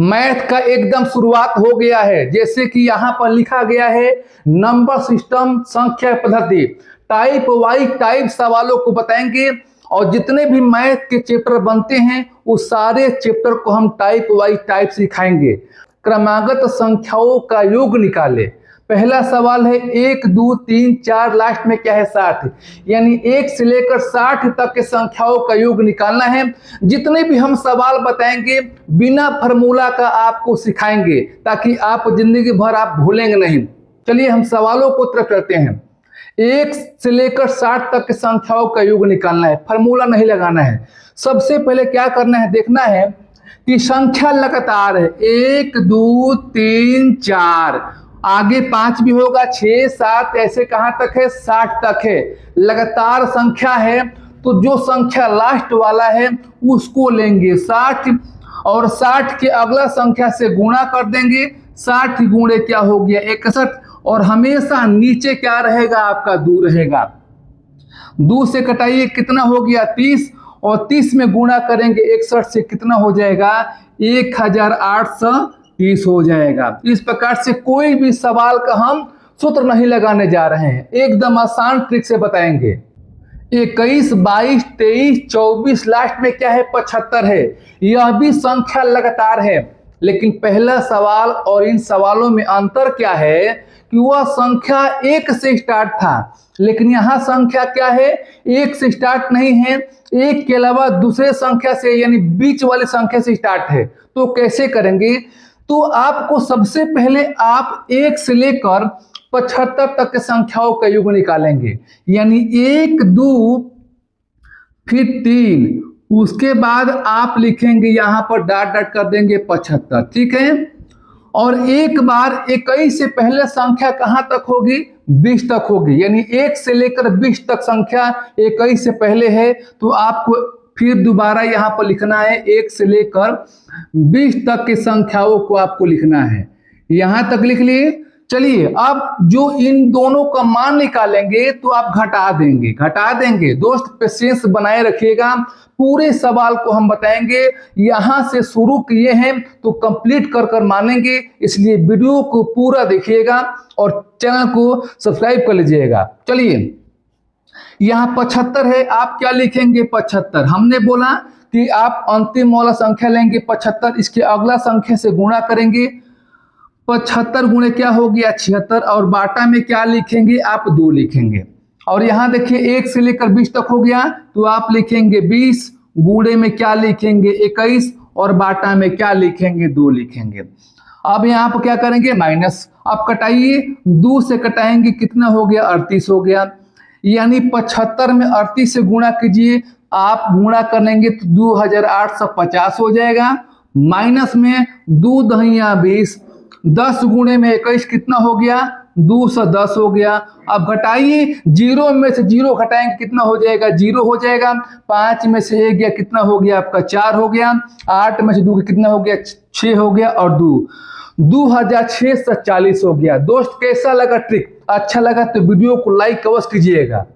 Math का एकदम शुरुआत हो गया है। जैसे कि यहाँ पर लिखा गया है नंबर सिस्टम संख्या पद्धति, टाइप वाइज टाइप सवालों को बताएंगे और जितने भी मैथ के चैप्टर बनते हैं उस सारे चैप्टर को हम टाइप वाइज टाइप सिखाएंगे। क्रमागत संख्याओं का योग निकाले। पहला सवाल है 1 2 3 4 लास्ट में क्या है 60, यानी 1 से लेकर 60 तक के संख्याओं का योग निकालना है। जितने भी हम सवाल बताएंगे बिना फार्मूला का आपको सिखाएंगे ताकि आप जिंदगी भर आप भूलेंगे नहीं। चलिए हम सवालों को तरफ करते हैं। 1 से लेकर 60 तक के संख्याओं का योग निकालना है, फार्मूला नहीं लगाना है। सबसे पहले क्या करना है, देखना है कि संख्या लगातार है 1 2 3 4, आगे 5 भी होगा, 6 7 ऐसे कहां तक है 60 तक है। लगातार संख्या है तो जो संख्या लास्ट वाला है उसको लेंगे 60 और 60 के अगला संख्या से गुणा कर देंगे। 60 गुणे क्या हो गया 61 और हमेशा नीचे क्या रहेगा आपका 2 रहेगा। 2 से कटाइए कितना हो गया 30 और 30 में गुणा करेंगे 61 से कितना हो जाएगा 1830 हो जाएगा। इस प्रकार से कोई भी सवाल का हम सूत्र नहीं लगाने जा रहे हैं, एकदम आसान ट्रिक से बताएंगे। 21 22 23 24 लास्ट में क्या है 75 है। यह भी संख्या लगातार है, लेकिन पहला सवाल और इन सवालों में अंतर क्या है कि वह संख्या 1 से स्टार्ट था, लेकिन यहाँ संख्या क्या है 1 से स्टार्ट नहीं है, 1 के अलावा दूसरे संख्या से यानी बीच वाली संख्या से स्टार्ट है। तो कैसे करेंगे, तो आपको सबसे पहले आप 1 से लेकर 75 तक के संख्याओं का योग निकालेंगे, यानी 1 2 फिर 3, उसके बाद आप लिखेंगे यहाँ पर डॉट डॉट कर देंगे 75, ठीक है। और एक बार 21 से पहले संख्या कहां तक होगी 20 तक होगी, यानी 1 से लेकर 20 तक संख्या 21 से पहले है तो आपको फिर दोबारा यहाँ पर लिखना है 1 से लेकर 20 तक की संख्याओं को आपको लिखना है। यहां तक लिख लिए। चलिए अब जो इन दोनों का मान निकालेंगे तो आप घटा देंगे। दोस्त पेशेंस बनाए रखिएगा, पूरे सवाल को हम बताएंगे। यहां से शुरू किए हैं तो कंप्लीट कर मानेंगे, इसलिए वीडियो को पूरा देखिएगा और चैनल को सब्सक्राइब कर लीजिएगा। चलिए यहाँ 75 है, आप क्या लिखेंगे 75। हमने बोला कि आप अंतिम वाला संख्या लेंगे 75, इसके अगला संख्या से गुणा करेंगे। 75 गुणे क्या हो गया 76 और बाटा में क्या लिखेंगे आप 2 लिखेंगे। और यहाँ देखिए 1 से लेकर 20 तक हो गया तो आप लिखेंगे 20, गुणे में क्या लिखेंगे 21 और बाटा में क्या लिखेंगे 2 लिखेंगे। अब यहाँ पर क्या करेंगे माइनस, आप कटाइए 2 से कटाएंगे कितना हो गया 38 हो गया, यानी 75 में 38 से गुणा कीजिए, आप गुणा करेंगे तो 2850 हो जाएगा। माइनस में 2 दहिया 20, 10 गुणे में 21 कितना हो गया 210 हो गया। अब घटाइए, 0 में से 0 घटाएंगे कितना हो जाएगा 0 हो जाएगा। 5 में से 1 गया कितना हो गया आपका 4 हो गया। 8 में से 2 कितना हो गया 6 हो गया और 2640 हो गया। दोस्त कैसा लगा ट्रिक, अच्छा लगा तो वीडियो को लाइक अवश्य कीजिएगा।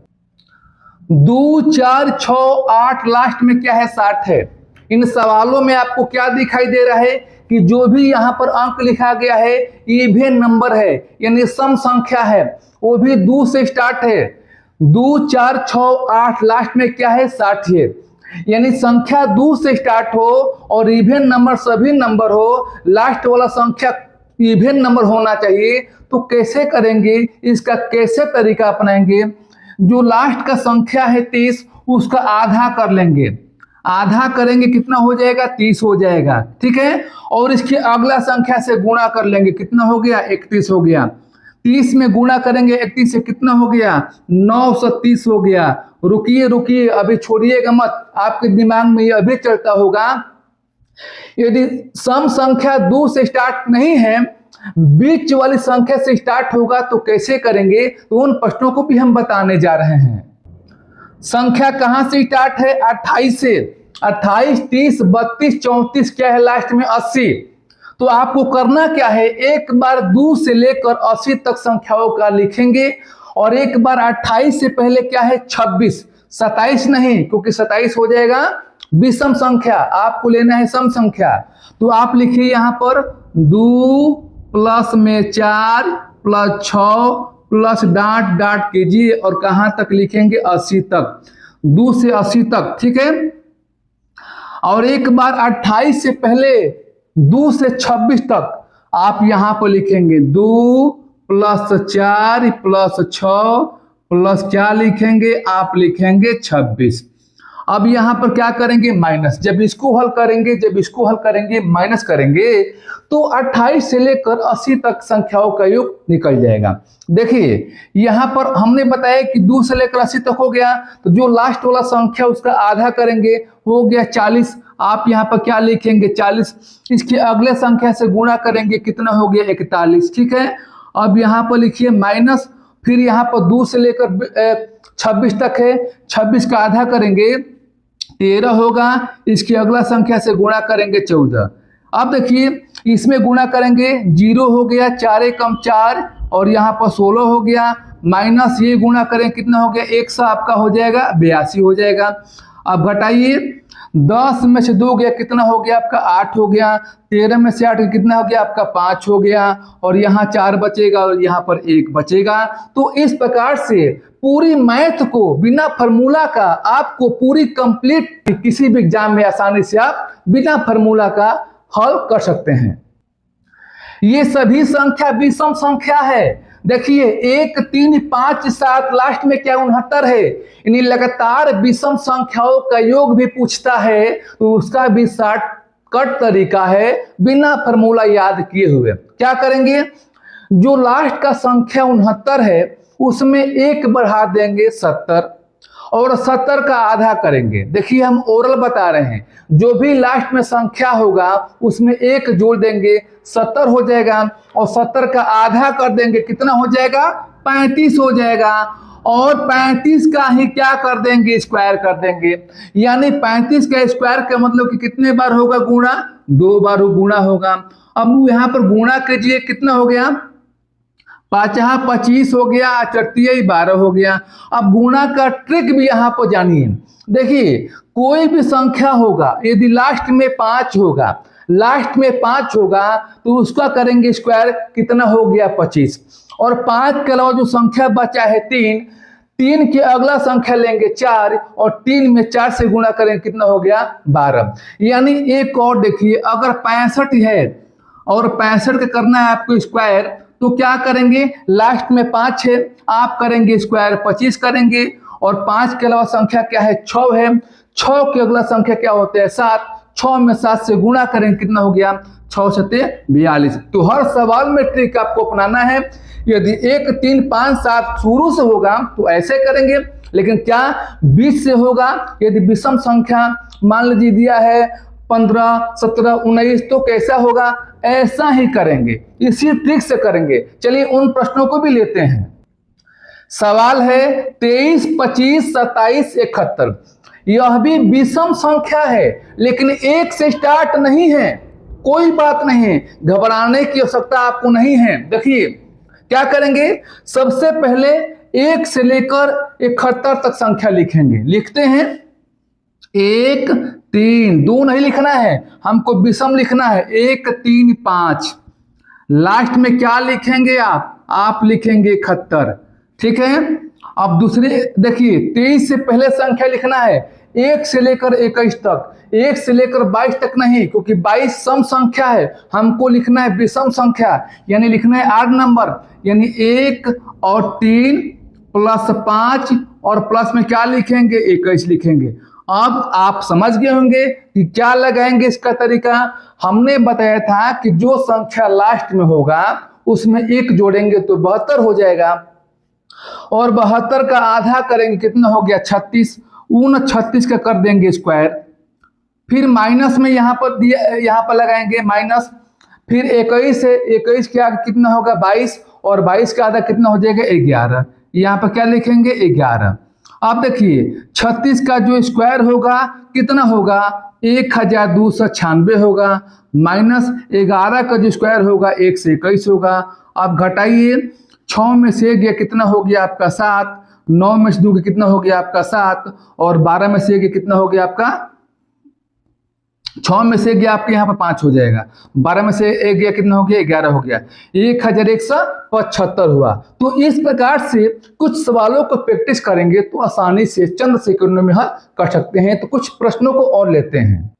2 4 6 8 लास्ट में क्या है 60 है। इन सवालों में आपको क्या दिखाई दे रहा है कि जो भी यहाँ पर अंक लिखा गया है इवन नंबर है, यानी सम संख्या है, वो भी 2 से स्टार्ट है। 2 4 6 8 लास्ट में क्या है 60 है, यानी संख्या 2 से स्टार्ट हो और इवन नंबर सभी नंबर हो, लास्ट वाला संख्या इवन नंबर होना चाहिए। तो कैसे करेंगे, इसका कैसे तरीका अपनाएंगे, जो लास्ट का संख्या है 30 उसका आधा कर लेंगे, आधा करेंगे कितना हो जाएगा 30 हो जाएगा, ठीक है। और इसके अगला संख्या से गुणा कर लेंगे कितना हो गया 31 हो गया। 30 में गुणा करेंगे 31 से कितना हो गया 930 हो गया। रुकिए अभी छोड़िएगा मत, आपके दिमाग में ये अभी चलता होगा। यदि सम संख्या 2 से स्टार्ट नहीं है, बीच वाली संख्या से स्टार्ट होगा तो कैसे करेंगे, तो उन प्रश्नों को भी हम बताने जा रहे हैं। संख्या कहां से स्टार्ट है 28 से, 28 30 32 34 क्या है लास्ट में 80। तो आपको करना क्या है, एक बार 2 से लेकर 80 तक संख्याओं का लिखेंगे और एक बार 28 से पहले क्या है 26, 27 नहीं, क्योंकि 27 हो जाएगा विषम संख्या, आपको लेना है सम संख्या। तो आप लिखिए यहाँ पर 2 प्लस में 4 प्लस 6 प्लस डांट डांट कीजिए और कहाँ तक लिखेंगे 80 तक, 2 से 80 तक, ठीक है। और एक बार 28 से पहले 2 से 26 तक आप यहां पर लिखेंगे 2 प्लस 4 प्लस 6 प्लस क्या लिखेंगे, आप लिखेंगे 26। अब यहां पर क्या करेंगे माइनस, जब इसको हल करेंगे माइनस करेंगे तो 28 से लेकर 80 तक संख्याओं का योग निकल जाएगा। देखिए यहां पर हमने बताया कि 2 से लेकर 80 तक हो गया, तो जो लास्ट वाला संख्या उसका आधा करेंगे, हो गया 40। आप यहाँ पर क्या लिखेंगे 40, इसके अगले संख्या से गुणा करेंगे, कितना हो गया 41, ठीक है। अब यहाँ पर लिखिए माइनस, फिर यहाँ पर 2 से लेकर 26 तक है, 26 का आधा करेंगे 13 होगा, इसकी अगला संख्या से गुणा करेंगे 14। अब देखिए इसमें गुणा करेंगे 0 हो गया, 4 कम 4 और यहाँ पर 16 हो गया, माइनस ये गुणा करें कितना हो गया 100, आपका हो जाएगा 82 हो जाएगा। अब घटाइए, 10 में से 2 गया कितना हो गया आपका 8 हो गया, 13 में से 8 कितना हो गया आपका 5 हो गया और यहाँ 4 बचेगा और यहाँ पर 1 बचेगा। तो इस प्रकार से पूरी मैथ को बिना फार्मूला का आपको पूरी कंप्लीट किसी भी एग्जाम में आसानी से आप बिना फार्मूला का हल कर सकते हैं। ये सभी संख्या विषम संख्या है। देखिए 1 3 5 7 लास्ट में क्या 69 है, यानी लगातार विषम संख्याओं का योग भी पूछता है, तो उसका भी शॉर्टकट तरीका है बिना फार्मूला याद किए हुए। क्या करेंगे, जो लास्ट का संख्या 69 है उसमें 1 बढ़ा देंगे 70 और 70 का आधा करेंगे। देखिए हम ओरल बता रहे हैं, जो भी लास्ट में संख्या होगा उसमें 1 जोड़ देंगे 70 हो जाएगा और 70 का आधा कर देंगे, कितना हो जाएगा 35 हो जाएगा और 35 का ही क्या कर देंगे स्क्वायर कर देंगे, यानी 35 का स्क्वायर का मतलब कि कितने बार होगा गुणा, 2 बार गुणा होगा। अब यहाँ पर गुणा कीजिए, कितना हो गया 5 25 हो गया, 4 12 हो गया। अब गुणा का ट्रिक भी यहाँ पर जानिए। देखिए कोई भी संख्या होगा, यदि लास्ट में 5 होगा, लास्ट में 5 होगा तो उसका करेंगे स्क्वायर, कितना हो गया 25 और 5 के अलावा जो संख्या बचा है 3 के अगला संख्या लेंगे 4 और 3 में 4 से गुणा करेंगे, कितना हो गया 12। यानी एक और देखिए, अगर 65 है और 65 का करना है आपको स्क्वायर, तो क्या करेंगे, लास्ट में 5 है, आप करेंगे स्क्वायर 25 करेंगे और 5 के अलावा संख्या क्या है 6 है, 6 के अगला संख्या क्या होता है 7, 6 में 7 से गुणा करेंगे, कितना हो गया 6 7 42। तो हर सवाल में ट्रिक आपको अपनाना है। यदि 1 3 5 7 शुरू से होगा तो ऐसे करेंगे, लेकिन क्या 20 से होगा, यदि विषम संख्या मान लीजिए दिया है 15 17 19 तो कैसा होगा, ऐसा ही करेंगे, इसी ट्रिक से करेंगे। चलिए उन प्रश्नों को भी लेते हैं। सवाल है 23 25 27 71, यह भी विषम संख्या है लेकिन 1 से स्टार्ट नहीं है। कोई बात नहीं, घबराने की आवश्यकता आपको नहीं है। देखिए क्या करेंगे, सबसे पहले 1 से लेकर 71 तक संख्या लिखेंगे। लिखते हैं 1 3, 2 नहीं लिखना है, हमको विषम लिखना है। 1 3 5, लास्ट में क्या लिखेंगे आप लिखेंगे 71, ठीक है। अब दूसरे देखिए 23 से पहले संख्या लिखना है 1 से लेकर 21 तक, 1 से लेकर 22 तक नहीं, क्योंकि 22 सम संख्या है, हमको लिखना है विषम संख्या, यानी लिखना है 8 नंबर, यानी 1 और 3 प्लस 5 और प्लस में क्या लिखेंगे 21 लिखेंगे। अब आप समझ गए होंगे कि क्या लगाएंगे इसका तरीका। हमने बताया था कि जो संख्या लास्ट में होगा उसमें 1 जोड़ेंगे तो 72 हो जाएगा और 72 का आधा करेंगे, कितना हो गया 36, 36 का कर देंगे स्क्वायर, फिर माइनस में यहाँ पर लगाएंगे माइनस, फिर 21 से 21 के आगे कितना होगा 22 और 22 का आधा कितना हो जाएगा 11, यहाँ पर क्या लिखेंगे 11। अब देखिए 36 का जो स्क्वायर होगा कितना होगा 1296 होगा, माइनस 11 का जो स्क्वायर होगा 1 से 21 होगा। अब घटाइए, 6 में से गया कितना हो गया आपका 7, 9 में से 2 कितना हो गया आपका 7 और 12 में से कितना हो गया आपका 6 में से गया आपके यहाँ पर 5 हो जाएगा, 12 में से 1 गया कितना हो गया 11 हो गया, 1175 हुआ। तो इस प्रकार से कुछ सवालों को प्रैक्टिस करेंगे तो आसानी से चंद सेकंडों में हल कर सकते हैं। तो कुछ प्रश्नों को और लेते हैं।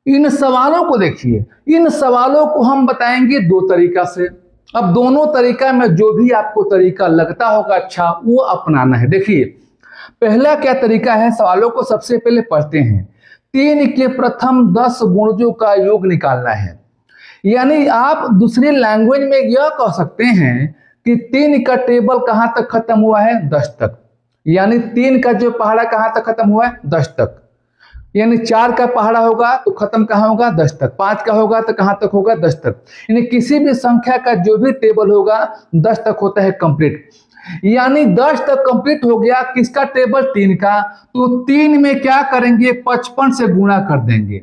इन सवालों को देखिए, इन सवालों को हम बताएंगे 2 तरीका से। अब दोनों तरीका में जो भी आपको तरीका लगता होगा अच्छा वो अपनाना है। देखिए पहला क्या तरीका है, सवालों को सबसे पहले पढ़ते हैं। 3 के प्रथम 10 गुणजों का योग निकालना है। यानी आप दूसरी लैंग्वेज में यह कह सकते हैं कि 3 का टेबल कहां तक खत्म हुआ है 10 तक, यानी 3 का जो पहाड़ा कहां तक खत्म हुआ है 10 तक, यानी 4 का पहाड़ा होगा तो खत्म कहां होगा 10 तक, 5 का होगा तो कहां तक होगा 10 तक। यानी किसी भी संख्या का जो भी टेबल होगा 10 तक होता है कंप्लीट। यानी 10 तक कंप्लीट हो गया किसका टेबल 3 का, तो 3 में क्या करेंगे 55 से गुणा कर देंगे।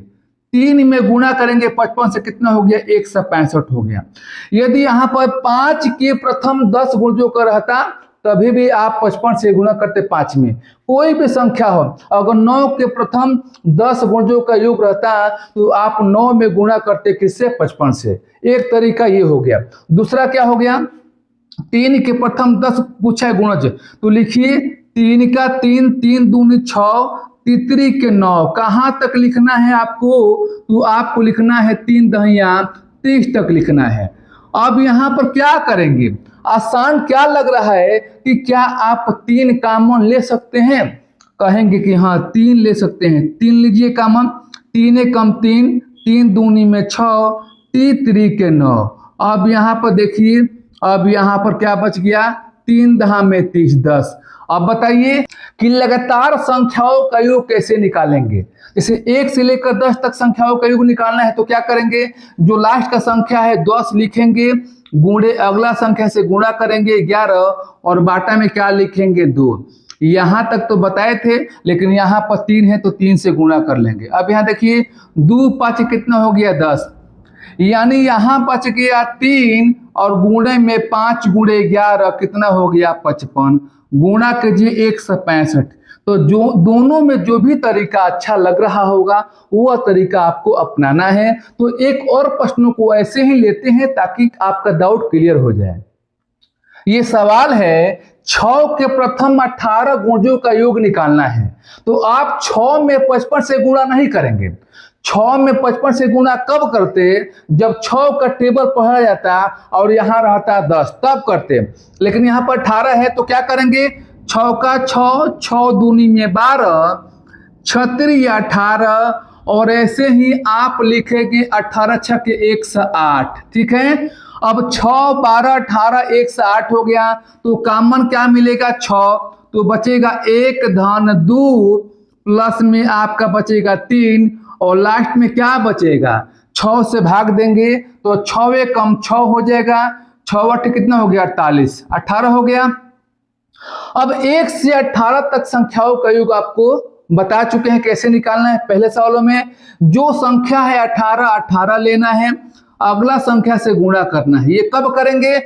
3 में गुणा करेंगे 55 से कितना हो गया 165 हो गया। यदि यहाँ पर 5 के प्रथम 10 गुणजों का रहता तभी भी आप 55 से गुणा करते 5 में। कोई भी संख्या हो, अगर 9 के प्रथम 10 गुणजों का योग रहता तो आप 9 में गुणा करते किससे 55 से। एक तरीका ये हो गया। दूसरा क्या हो गया, 3 के प्रथम 10 पूछा है गुणज, तो लिखिए 3 का 3, 3 दूनी 6, तितरी के 9। कहां तक लिखना है आपको, तो आपको लिखना है 3 दहिया 30 तक लिखना है। अब यहां पर क्या करेंगे, आसान क्या लग रहा है कि क्या आप 3 कॉमन ले सकते हैं, कहेंगे कि हाँ 3 ले सकते हैं। 3 लीजिए कॉमन, 3 कम 3, 3 दूनी में 6, तितरी के 9। अब यहाँ पर देखिए, अब यहाँ पर क्या बच गया 3 दहा में 30 10। अब बताइए कि लगातार संख्याओं का योग कैसे निकालेंगे। जैसे 1 से लेकर 10 तक संख्याओं का योग निकालना है तो क्या करेंगे, जो लास्ट का संख्या है 10 लिखेंगे, गुणे अगला संख्या से गुणा करेंगे 11 और बाटा में क्या लिखेंगे 2। यहां तक तो बताए थे, लेकिन यहाँ पर 3 है तो 3 से गुणा कर लेंगे। अब यहाँ देखिए 2 5 कितना हो गया 10, यानी यहां बच गया 3 और गुणे में 5 गुणे 11 कितना हो गया 55, गुणा कीजिए 165। तो जो दोनों में जो भी तरीका अच्छा लग रहा होगा वह तरीका आपको अपनाना है। तो एक और प्रश्नों को ऐसे ही लेते हैं ताकि आपका डाउट क्लियर हो जाए। ये सवाल है 6 के प्रथम 18 गुणजों का योग निकालना है। तो आप 6 में 55 से गुणा नहीं करेंगे। 6 में 55 से गुणा कब करते, जब 6 का टेबल पढ़ा जाता और यहाँ रहता 10 तब करते। लेकिन यहाँ पर 18 है तो क्या करेंगे, 6 का 6, 6 दूनी में 12, 36 18 और ऐसे ही आप लिखेंगे 18 6 के 108। ठीक है, अब 6 12 18 108 हो गया तो कॉमन क्या मिलेगा 6, तो बचेगा 1 धन 2 प्लस में आपका बचेगा 3 और लास्ट में क्या बचेगा 6 से भाग देंगे तो 6 कम 6 हो जाएगा, 6 8 कितना हो गया 48, 18 हो गया। अब 1 से 18 तक संख्याओं का योग आपको बता चुके हैं कैसे निकालना है। पहले सवालों में जो संख्या है 18 18 लेना है, अगला संख्या से गुणा करना है। ये कब करेंगे,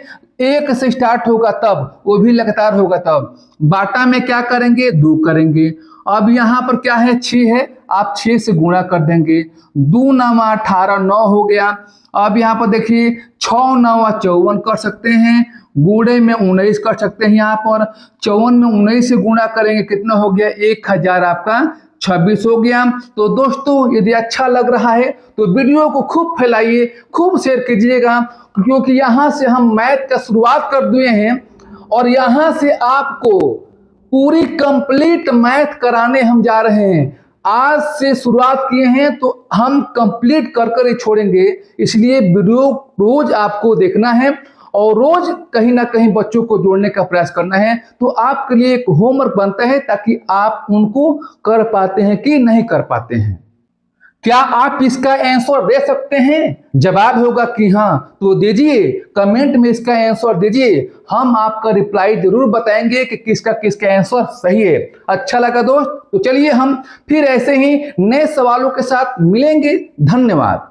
1 से स्टार्ट होगा तब, वो भी लगातार होगा तब। बाटा में क्या करेंगे 2 करेंगे। अब यहाँ पर क्या है 6 है, आप 6 से गुणा कर देंगे, 2 9 18 9 हो गया। अब यहाँ पर देखिए 6 9 54 कर सकते हैं, गुणे में 19 कर सकते हैं। यहाँ पर 54 में 19 से गुणा करेंगे कितना हो गया 1000 आपका 26 हो गया। तो दोस्तों यदि अच्छा लग रहा है तो वीडियो को खूब फैलाइए, खूब शेयर कीजिएगा, क्योंकि यहाँ से हम मैथ का शुरुआत कर दिए हैं और यहाँ से आपको पूरी कंप्लीट मैथ कराने हम जा रहे हैं। आज से शुरुआत किए हैं तो हम कंप्लीट कर कर ही छोड़ेंगे, इसलिए वीडियो रोज आपको देखना है और रोज कहीं ना कहीं बच्चों को जोड़ने का प्रयास करना है। तो आपके लिए एक होमवर्क बनता है ताकि आप उनको कर पाते हैं कि नहीं कर पाते हैं। क्या आप इसका आंसर दे सकते हैं? जवाब होगा कि हाँ, तो दीजिए, कमेंट में इसका आंसर दीजिए, हम आपका रिप्लाई जरूर बताएंगे कि किसका किसका आंसर सही है। अच्छा लगा दोस्त, तो चलिए हम फिर ऐसे ही नए सवालों के साथ मिलेंगे। धन्यवाद।